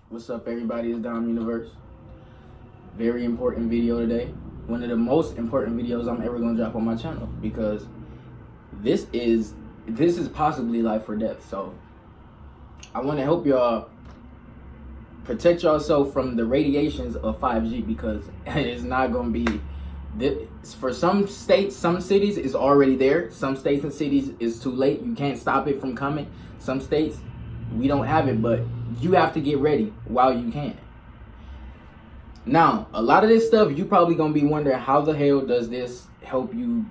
What's up, everybody? It's Dom Universe. Very important video today. One of the most important videos I'm ever gonna drop on my channel, because this is possibly life or death. So I want to help y'all protect yourself from the radiations of 5G, because it's not gonna be for some states, some cities is already there. Some states and cities is too late. You can't stop it from coming. Some states we don't have it, but you have to get ready while you can. Now, a lot of this stuff, you probably gonna be wondering, how the hell does this help you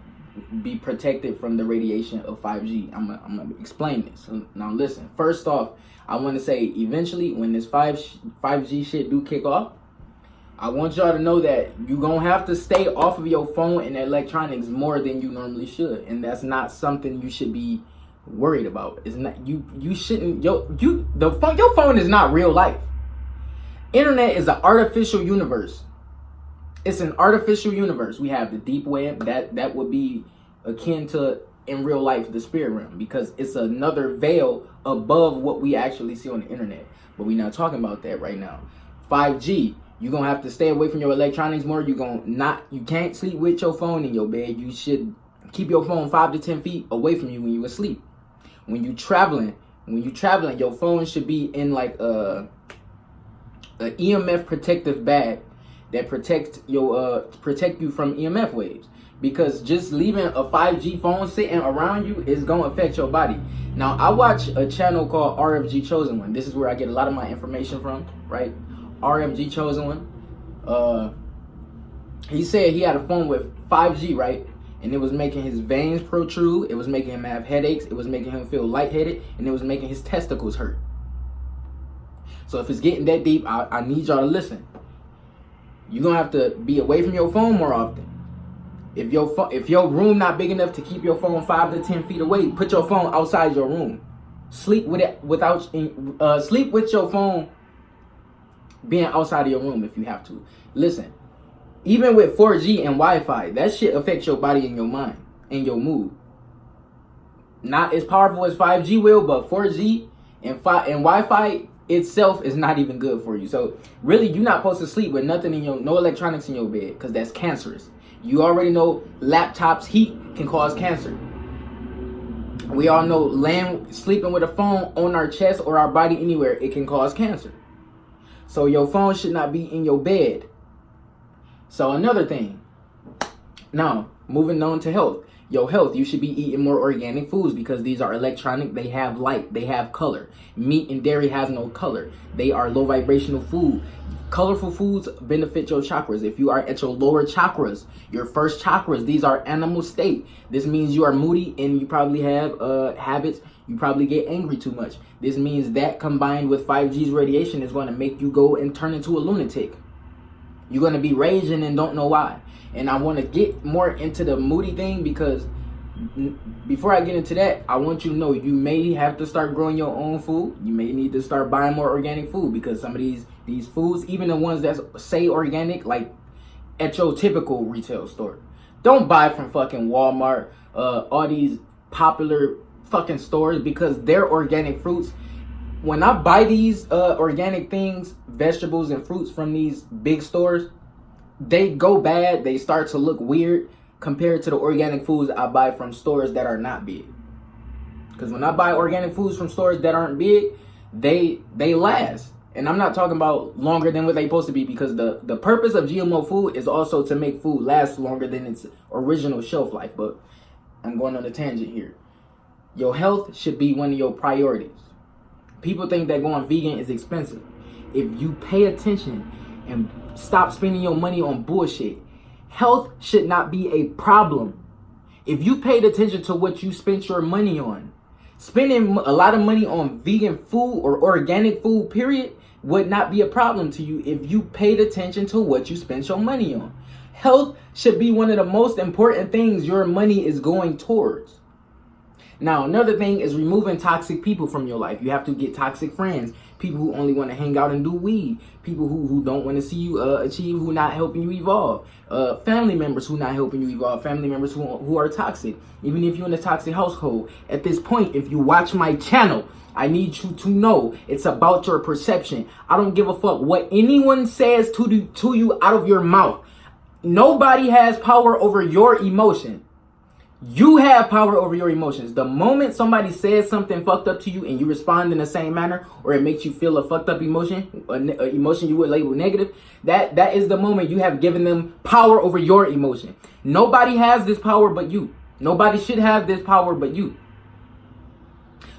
be protected from the radiation of 5G? I'm gonna explain this. Now listen, first off, I want to say, eventually when this 5G shit do kick off, I want y'all to know that you're gonna have to stay off of your phone and electronics more than you normally should, and that's not something you should be worried about. It's not, you shouldn't, your phone is not real life. Internet is an artificial universe. It's an artificial universe. We have the deep web, that would be akin to, in real life, the spirit realm, because it's another veil above what we actually see on the internet. But we're not talking about that right now. 5G, you're gonna have to stay away from your electronics more. You can't sleep with your phone in your bed. You should keep your phone 5 to 10 feet away from you when you're asleep. When you're traveling, your phone should be in like an EMF protective bag that protect you from EMF waves. Because just leaving a 5G phone sitting around you is gonna affect your body. Now, I watch a channel called RFG Chosen One. This is where I get a lot of my information from, right? RFG Chosen One. He said he had a phone with 5G, right? And it was making his veins protrude. It was making him have headaches. It was making him feel lightheaded. And it was making his testicles hurt. So if it's getting that deep, I need y'all to listen. You're going to have to be away from your phone more often. If your room not big enough to keep your phone 5 to 10 feet away, put your phone outside your room. Sleep with it sleep with your phone being outside of your room if you have to. Listen, even with 4G and Wi-Fi, that shit affects your body and your mind and your mood. Not as powerful as 5G will, but 4G and Wi-Fi itself is not even good for you. So really, you're not supposed to sleep with nothing no electronics in your bed, because that's cancerous. You already know laptops heat can cause cancer. We all know sleeping with a phone on our chest or our body anywhere, it can cause cancer. So your phone should not be in your bed. So another thing. Now, moving on to health. Your health, you should be eating more organic foods, because these are electronic. They have light. They have color. Meat and dairy has no color. They are low vibrational food. Colorful foods benefit your chakras. If you are at your lower chakras, your first chakras, these are animal state. This means you are moody and you probably have habits. You probably get angry too much. This means that combined with 5G's radiation is going to make you go and turn into a lunatic. You're going to be raging and don't know why. And I want to get more into the moody thing, because before I get into that, I want you to know you may have to start growing your own food. You may need to start buying more organic food, because some of these foods, even the ones that say organic, like at your typical retail store, don't buy from fucking Walmart, all these popular fucking stores, because they're organic fruits. When I buy these organic things, vegetables and fruits from these big stores, they go bad. They start to look weird compared to the organic foods I buy from stores that are not big. Because when I buy organic foods from stores that aren't big, they last. And I'm not talking about longer than what they're supposed to be, because the purpose of GMO food is also to make food last longer than its original shelf life. But I'm going on a tangent here. Your health should be one of your priorities. People think that going vegan is expensive. If you pay attention and stop spending your money on bullshit, health should not be a problem. If you paid attention to what you spent your money on, spending a lot of money on vegan food or organic food, period, would not be a problem to you if you paid attention to what you spent your money on. Health should be one of the most important things your money is going towards. Now, another thing is removing toxic people from your life. You have to get toxic friends. people who only want to hang out and do weed, people who don't want to see you achieve, who not helping you evolve, family members who not helping you evolve, family members who are toxic. Even if you're in a toxic household, at this point, if you watch my channel, I need you to know it's about your perception. I don't give a fuck what anyone says to you out of your mouth. Nobody has power over your emotion. You have power over your emotions. The moment somebody says something fucked up to you and you respond in the same manner, or it makes you feel a fucked up emotion, an emotion you would label negative, that is the moment you have given them power over your emotion. Nobody has this power but you. Nobody should have this power but you.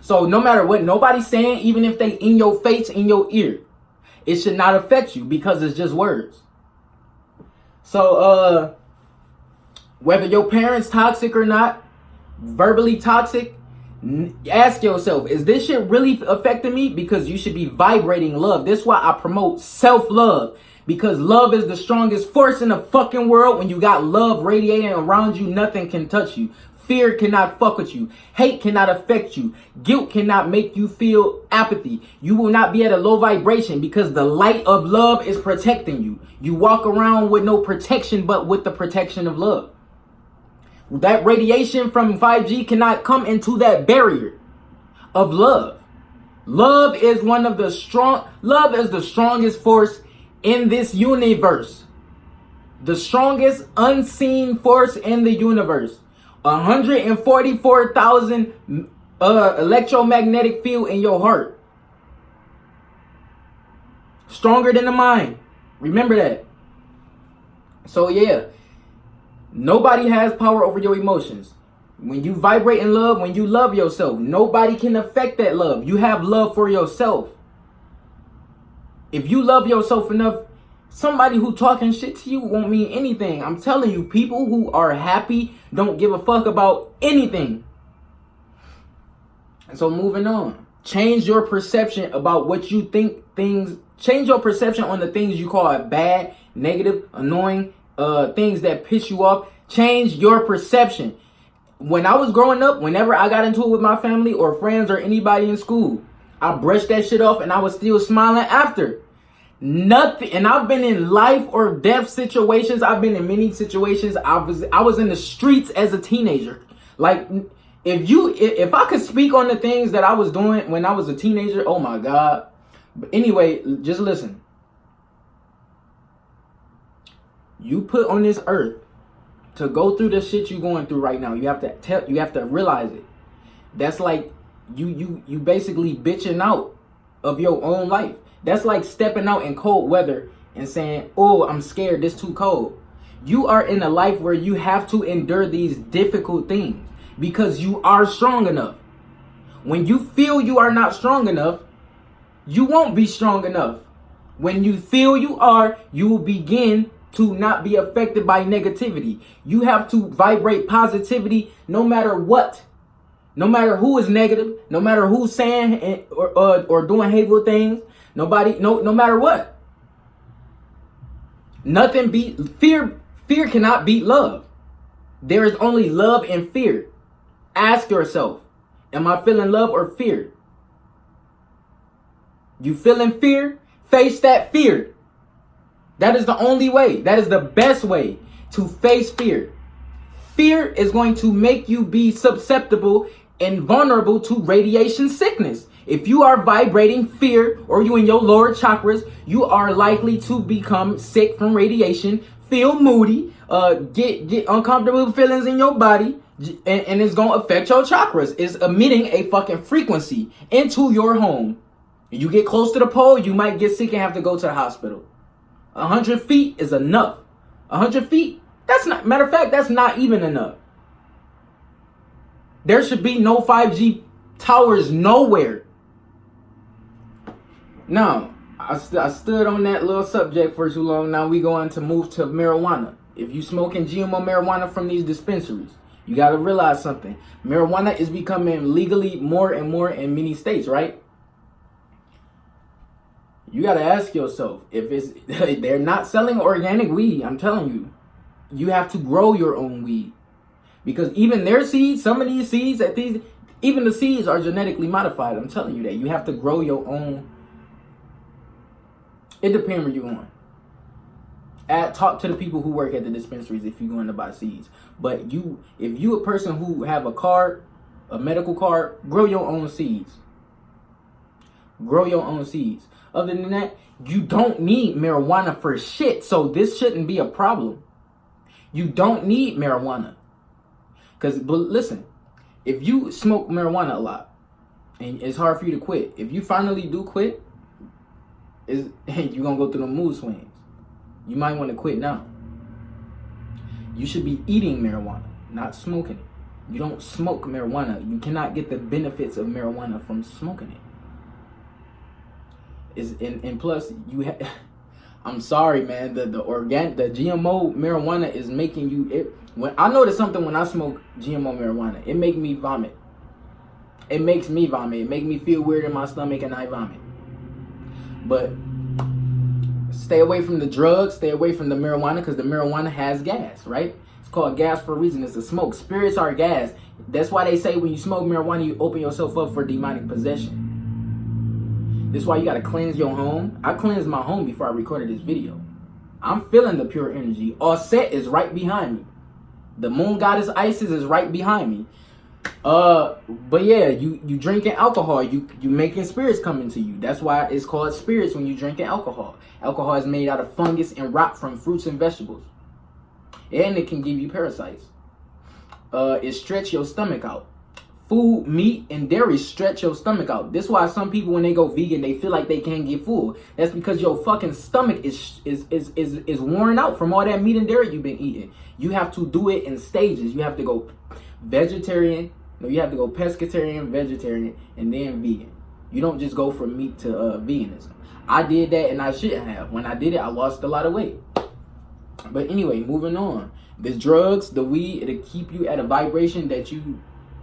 So no matter what nobody's saying, even if they in your face, in your ear, it should not affect you because it's just words. So whether your parents toxic or not, verbally toxic, ask yourself, is this shit really affecting me? Because you should be vibrating love. That's why I promote self-love. Because love is the strongest force in the fucking world. When you got love radiating around you, nothing can touch you. Fear cannot fuck with you. Hate cannot affect you. Guilt cannot make you feel apathy. You will not be at a low vibration because the light of love is protecting you. You walk around with no protection but with the protection of love. That radiation from 5G cannot come into that barrier of love. Love is the strongest force in this universe. The strongest unseen force in the universe. 144,000 electromagnetic field in your heart. Stronger than the mind. Remember that. So yeah, nobody has power over your emotions. When you vibrate in love, when you love yourself, nobody can affect that love. You have love for yourself. If you love yourself enough, somebody who talking shit to you won't mean anything. I'm telling you, people who are happy don't give a fuck about anything. And so moving on. Change your perception about what you think change your perception on the things you call bad, negative, annoying, things that piss you off. Change your perception. When I was growing up, whenever I got into it with my family or friends or anybody in school, I brushed that shit off and I was still smiling after. Nothing. And I've been in life or death situations. I've been in many situations. I was in the streets as a teenager. Like, if I could speak on the things that I was doing when I was a teenager, oh my God. But anyway, just listen. You put on this earth to go through the shit you're going through right now. You have to realize it. That's like you basically bitching out of your own life. That's like stepping out in cold weather and saying, oh, I'm scared, this too cold. You are in a life where you have to endure these difficult things because you are strong enough. When you feel you are not strong enough, you won't be strong enough. When you feel you are, you will begin to not be affected by negativity. You have to vibrate positivity no matter what. No matter who is negative, no matter who's saying or doing hateful things, no matter what. Nothing beat fear. Fear cannot beat love. There is only love and fear. Ask yourself, am I feeling love or fear? You feeling fear? Face that fear. That is the only way. That is the best way to face fear. Fear is going to make you be susceptible and vulnerable to radiation sickness. If you are vibrating fear or you in your lower chakras, you are likely to become sick from radiation, feel moody, get uncomfortable feelings in your body, and it's going to affect your chakras. It's emitting a fucking frequency into your home. You get close to the pole, you might get sick and have to go to the hospital. 100 feet is enough. 100 feet, matter of fact, that's not even enough. There should be no 5G towers nowhere. Now, I stood on that little subject for too long. Now we going to move to marijuana. If you smoking GMO marijuana from these dispensaries, you got to realize something. Marijuana is becoming legally more and more in many states, right? You got to ask yourself, if they're not selling organic weed, I'm telling you, you have to grow your own weed. Because even their seeds, some of these seeds, even the seeds are genetically modified. I'm telling you that. You have to grow your own It depends where you're going. Talk to the people who work at the dispensaries if you're going to buy seeds. But if you a person who have a card, a medical card, grow your own seeds. Grow your own seeds. Other than that, you don't need marijuana for shit. So this shouldn't be a problem. You don't need marijuana. But listen, if you smoke marijuana a lot and it's hard for you to quit, if you finally do quit, you're going to go through the mood swings. You might want to quit now. You should be eating marijuana, not smoking it. You don't smoke marijuana. You cannot get the benefits of marijuana from smoking it. And plus, I'm sorry, man. The GMO marijuana is making you. When I notice something when I smoke GMO marijuana, it makes me vomit. It makes me vomit. It makes me feel weird in my stomach, and I vomit. But stay away from the drugs, stay away from the marijuana, because the marijuana has gas, right? It's called gas for a reason. It's a smoke. Spirits are gas. That's why they say when you smoke marijuana, you open yourself up for demonic possession. This is why you got to cleanse your home. I cleansed my home before I recorded this video. I'm feeling the pure energy. Set is right behind me. The moon goddess Isis is right behind me. But yeah, you drinking alcohol, you making spirits come into you. That's why it's called spirits when you drinking alcohol. Alcohol is made out of fungus and rot from fruits and vegetables. And it can give you parasites. It stretch your stomach out. Food, meat, and dairy stretch your stomach out. This is why some people, when they go vegan, they feel like they can't get full. That's because your fucking stomach is worn out from all that meat and dairy you've been eating. You have to do it in stages. You have to go vegetarian. No, you have to go pescatarian, vegetarian, and then vegan. You don't just go from meat to veganism. I did that, and I shouldn't have. When I did it, I lost a lot of weight. But anyway, moving on. The drugs, the weed, it'll keep you at a vibration that you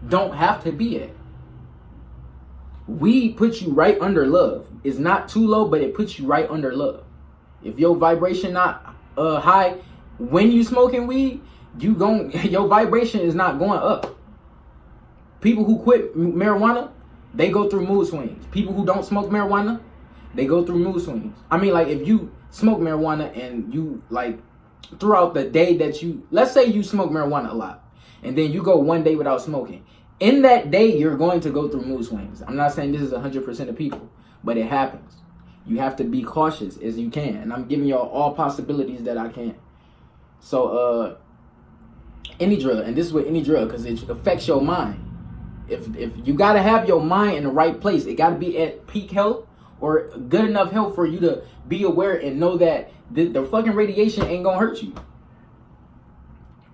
don't have to be at. Weed puts you right under love. It's not too low, but it puts you right under love. If your vibration not high when you smoking weed, your vibration is not going up. People who quit marijuana, they go through mood swings. People who don't smoke marijuana, they go through mood swings. I mean, like, if you smoke marijuana and you, like, throughout the day that let's say you smoke marijuana a lot, and then you go one day without smoking. In that day, you're going to go through mood swings. I'm not saying this is 100% of people, but it happens. You have to be cautious as you can. And I'm giving y'all all possibilities that I can. So, any drug, and this is with any drug, because it affects your mind. If you got to have your mind in the right place, it got to be at peak health or good enough health for you to be aware and know that the fucking radiation ain't going to hurt you.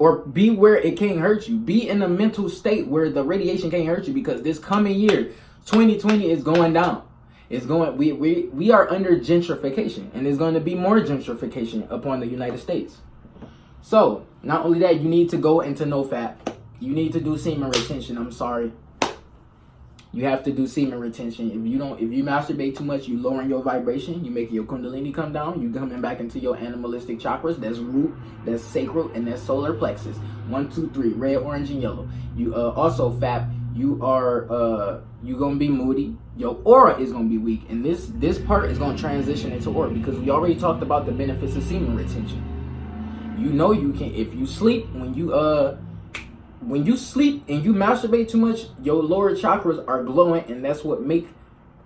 Or be where it can't hurt you. Be in a mental state where the radiation can't hurt you, because this coming year, 2020, is going down. It's going. We are under gentrification, and there's going to be more gentrification upon the United States. So not only that, you need to go into no fat. You need to do semen retention. I'm sorry. You have to do semen retention. If you masturbate too much, you lowering your vibration. You make your kundalini come down. You coming back into your animalistic chakras. That's root, that's sacral, and that's solar plexus. 1, 2, 3, red, orange, and yellow. You also FAP. You gonna be moody. Your aura is gonna be weak, and this part is gonna transition into aura, because we already talked about the benefits of semen retention. You know you can, if you sleep, when you sleep and you masturbate too much, your lower chakras are glowing, and that's what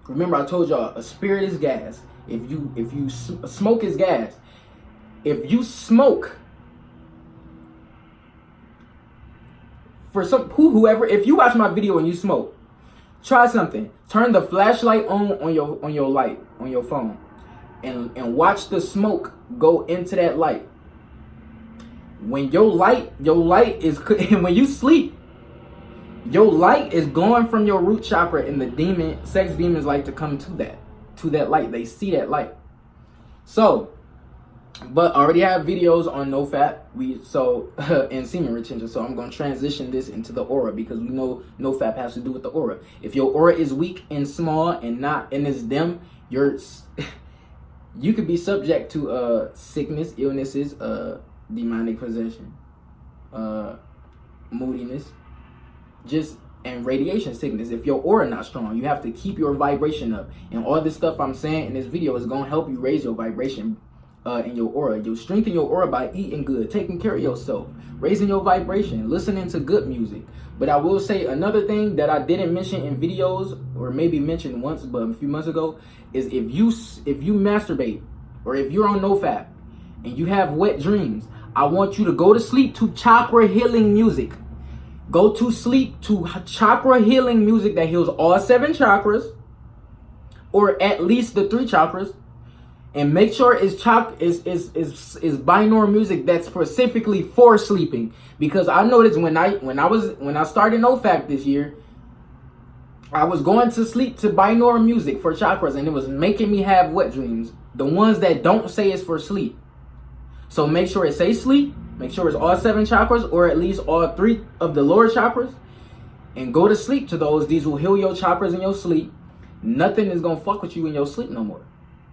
remember I told y'all, a spirit is gas. If you smoke is gas. If you smoke, for whoever, if you watch my video and you smoke, try something. Turn the flashlight on your light, on your phone, and watch the smoke go into that light. When your light is, when you sleep, your light is going from your root chakra, and sex demons like to come to that light. They see that light. So, but I already have videos on no fat, and semen retention. So I'm going to transition this into the aura, because we know no fat has to do with the aura. If your aura is weak and small and it's dim, you could be subject to sickness, illnesses, demonic possession, moodiness, just and radiation sickness. If your aura not strong, you have to keep your vibration up. And all this stuff I'm saying in this video is going to help you raise your vibration in your aura. You'll strengthen your aura by eating good, taking care of yourself, raising your vibration, listening to good music. But I will say another thing that I didn't mention in videos, or maybe mentioned once but a few months ago, is if you masturbate, or if you're on NoFap and you have wet dreams, I want you to go to sleep to chakra healing music. Go to sleep to chakra healing music that heals all 7 chakras, or at least the 3 chakras, and make sure it's binaural music that's specifically for sleeping. Because I noticed when I started NoFap this year, I was going to sleep to binaural music for chakras, and it was making me have wet dreams. The ones that don't say it's for sleep. So make sure it says sleep. Make sure it's all 7 chakras, or at least all 3 of the lower chakras, and go to sleep to those. These will heal your chakras in your sleep. Nothing is going to fuck with you in your sleep no more.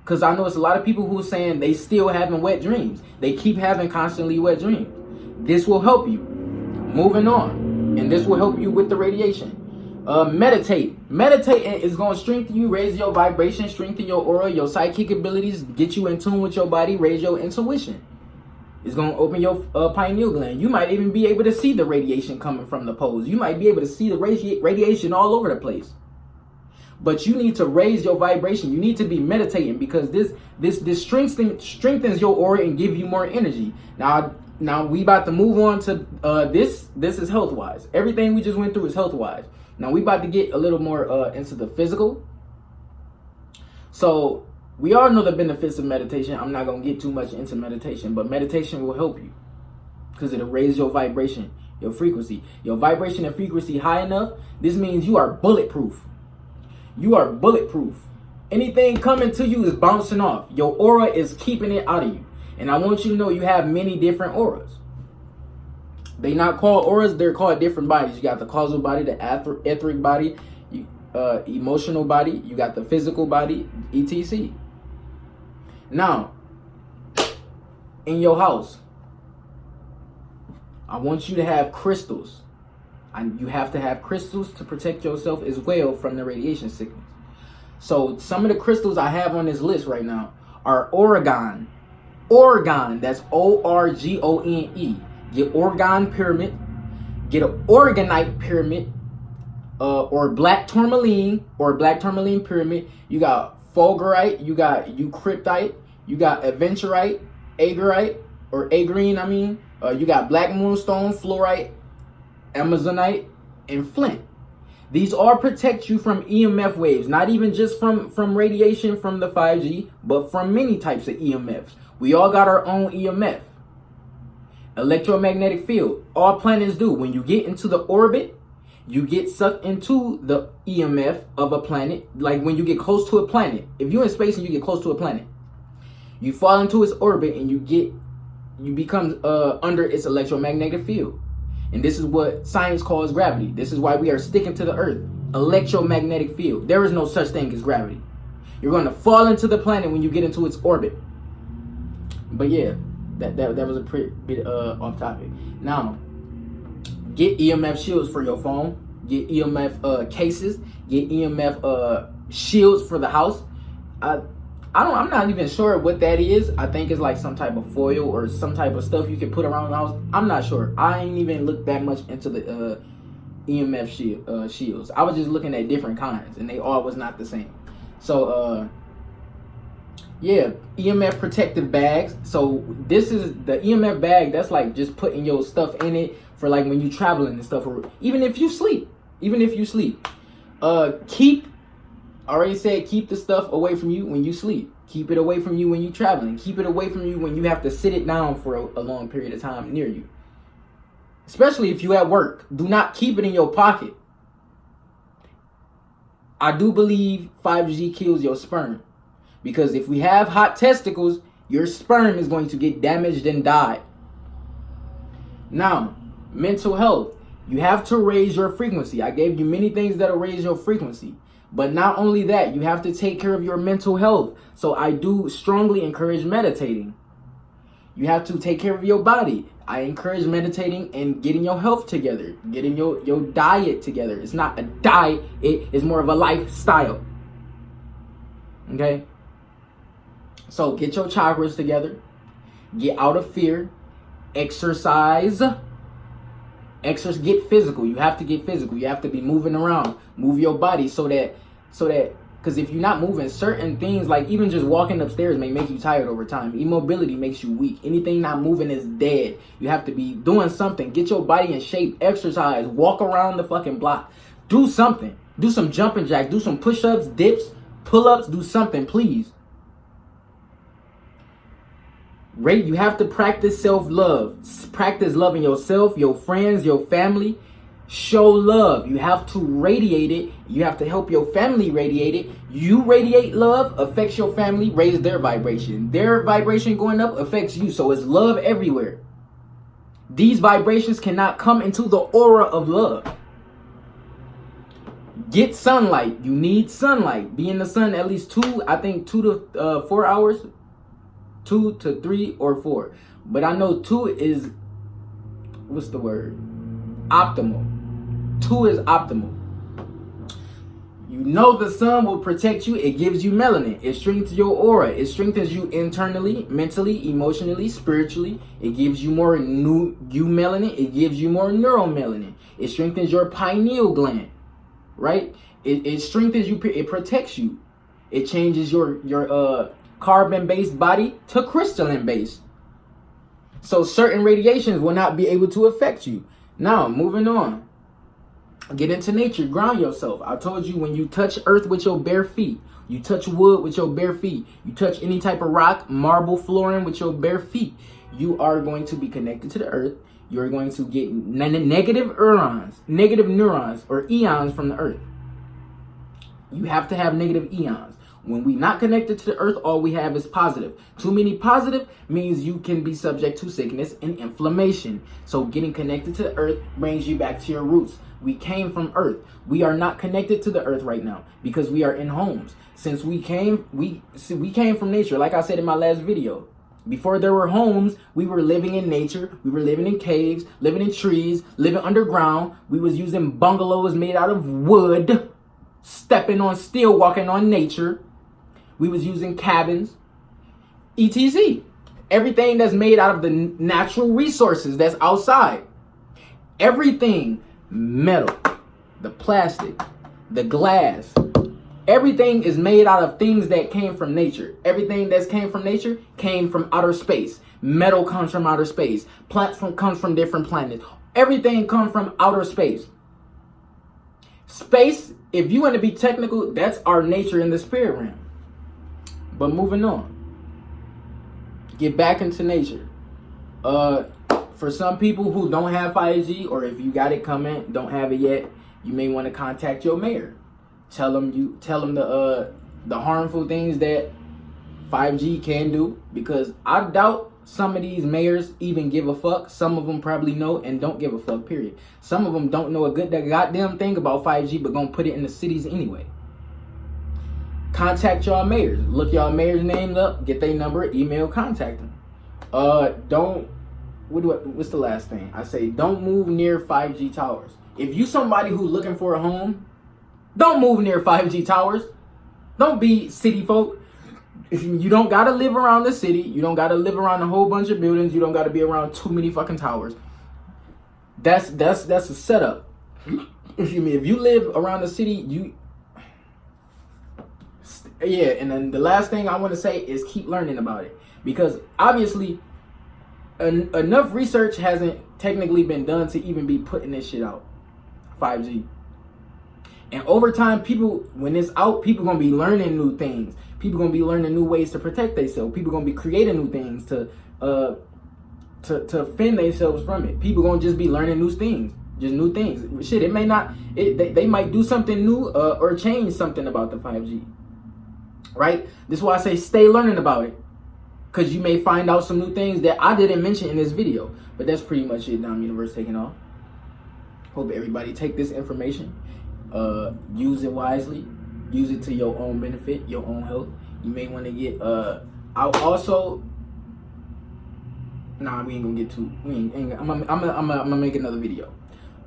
Because I know it's a lot of people who are saying they still having wet dreams. They keep having constantly wet dreams. This will help you. Moving on. And this will help you with the radiation. Meditate. Meditating is going to strengthen you, raise your vibration, strengthen your aura, your psychic abilities, get you in tune with your body, raise your intuition. It's going to open your pineal gland. You might even be able to see the radiation coming from the poles. You might be able to see the radiation all over the place. But you need to raise your vibration. You need to be meditating, because this strengthens your aura and give you more energy. Now we about to move on to this. This is health wise. Everything we just went through is health wise. Now we about to get a little more into the physical. So we all know the benefits of meditation. I'm not going to get too much into meditation, but meditation will help you because it'll raise your vibration, your frequency. Your vibration and frequency high enough, this means you are bulletproof. You are bulletproof. Anything coming to you is bouncing off. Your aura is keeping it out of you. And I want you to know you have many different auras. They not called auras, they're called different bodies. You got the causal body, the etheric body, emotional body, you got the physical body, etc. Now, in your house, I want you to have crystals. And you have to have crystals to protect yourself as well from the radiation sickness. So some of the crystals I have on this list right now are Orgone. Orgone, that's O-R-G-O-N-E. Get Orgone pyramid, get an Orgonite pyramid, or black tourmaline pyramid. You got fulgurite, you got eucryptite, you got aventurite, agrine, you got black moonstone, fluorite, amazonite, and flint. These all protect you from EMF waves, not even just from radiation from the 5G, but from many types of EMFs. We all got our own EMF. Electromagnetic field. All planets do. When you get into the orbit, you get sucked into the EMF of a planet. Like when you get close to a planet. If you're in space and you get close to a planet, you fall into its orbit and you become under its electromagnetic field. And this is what science calls gravity. This is why we are sticking to the earth. Electromagnetic field. There is no such thing as gravity. You're going to fall into the planet when you get into its orbit. But yeah, that was a pretty bit off topic. Now, get EMF shields for your phone. Get EMF cases. Get EMF shields for the house. I'm not even sure what that is. I think it's like some type of foil or some type of stuff you can put around the house. I'm not sure. I ain't even looked that much into the EMF shields. I was just looking at different kinds, and they all was not the same. So yeah, EMF Protective Bags. So this is the EMF bag. That's like just putting your stuff in it for like when you traveling and stuff, or even if you sleep. Keep the stuff away from you when you sleep. Keep it away from you when you're traveling. Keep it away from you when you have to sit it down for a long period of time near you. Especially if you at work. Do not keep it in your pocket. I do believe 5G kills your sperm. Because if we have hot testicles, your sperm is going to get damaged and die. Now, mental health. You have to raise your frequency. I gave you many things that will raise your frequency. But not only that, you have to take care of your mental health. So I do strongly encourage meditating. You have to take care of your body. I encourage meditating and getting your health together, getting your diet together. It's not a diet, it's more of a lifestyle. Okay? So get your chakras together. Get out of fear. Exercise. Get physical. You have to get physical. You have to be moving around. Move your body so that because if you're not moving, certain things, like even just walking upstairs, may make you tired over time. Immobility makes you weak. Anything not moving is dead. You have to be doing something. Get your body in shape. Exercise. Walk around the fucking block. Do something. Do some jumping jacks. Do some push-ups, dips, pull-ups. Do something, please. Right? You have to practice self-love. Practice loving yourself, your friends, your family. Show love. You have to radiate it. You have to help your family radiate it. You radiate love, affects your family, raise their vibration. Their vibration going up affects you. So it's love everywhere. These vibrations cannot come into the aura of love. Get sunlight. You need sunlight. Be in the sun at least 2 to 4 hours. 2 to 3 or 4. But I know 2 is, what's the word? Optimal. 2 is optimal. You know the sun will protect you. It gives you melanin. It strengthens your aura. It strengthens you internally, mentally, emotionally, spiritually. It gives you more new melanin. It gives you more neuromelanin. It strengthens your pineal gland, right? It strengthens you. It protects you. It changes your carbon-based body to crystalline-based. So certain radiations will not be able to affect you. Now, moving on. Get into nature. Ground yourself. I told you, when you touch earth with your bare feet, you touch wood with your bare feet, you touch any type of rock, marble, flooring with your bare feet, you are going to be connected to the earth. You're going to get negative neurons or eons from the earth. You have to have negative eons. When we're not connected to the earth, all we have is positive. Too many positive means you can be subject to sickness and inflammation. So getting connected to the earth brings you back to your roots. We came from earth. We are not connected to the earth right now because we are in homes. Since we came from nature, like I said in my last video. Before there were homes, we were living in nature. We were living in caves, living in trees, living underground. We was using bungalows made out of wood, stepping on steel, walking on nature. We was using cabins, etc. Everything that's made out of the natural resources that's outside. Everything, metal, the plastic, the glass, everything is made out of things that came from nature. Everything that came from nature came from outer space. Metal comes from outer space. Plants comes from different planets. Everything comes from outer space. Space, if you want to be technical, that's our nature in the spirit realm. But moving on. Get back into nature. For some people who don't have 5G, or if you got it coming, don't have it yet, you may want to contact your mayor. Tell them the harmful things that 5G can do, because I doubt some of these mayors even give a fuck. Some of them probably know and don't give a fuck, period. Some of them don't know a goddamn thing about 5G, but gonna put it in the cities anyway. Contact y'all mayors. Look y'all mayors' names up, get their number, email, contact them. What's the last thing? I say don't move near 5G towers. If you somebody who's looking for a home, don't move near 5G towers. Don't be city folk. You don't gotta live around the city. You don't gotta live around a whole bunch of buildings. You don't gotta be around too many fucking towers. That's a setup. If you live around the city, and then the last thing I want to say is keep learning about it, because obviously enough research hasn't technically been done to even be putting this shit out. 5G. And over time, when it's out, people gonna be learning new things. People gonna be learning new ways to protect themselves. People gonna be creating new things to fend themselves from it. People gonna just be learning new things, just new things. Shit, it may not. They might do something new or change something about the 5G. Right? This is why I say stay learning about it, because you may find out some new things that I didn't mention in this video. But that's pretty much it. Dom Universe taking off. Hope everybody take this information. Use it wisely. Use it to your own benefit, your own health. You may want to get I'll also Nah, we ain't gonna get too. I'm gonna make another video.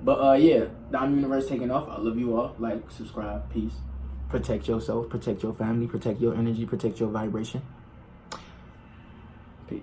But yeah, the I'm Universe taking off. I love you all. Like, subscribe, peace. Protect yourself, protect your family, protect your energy, protect your vibration. Peace.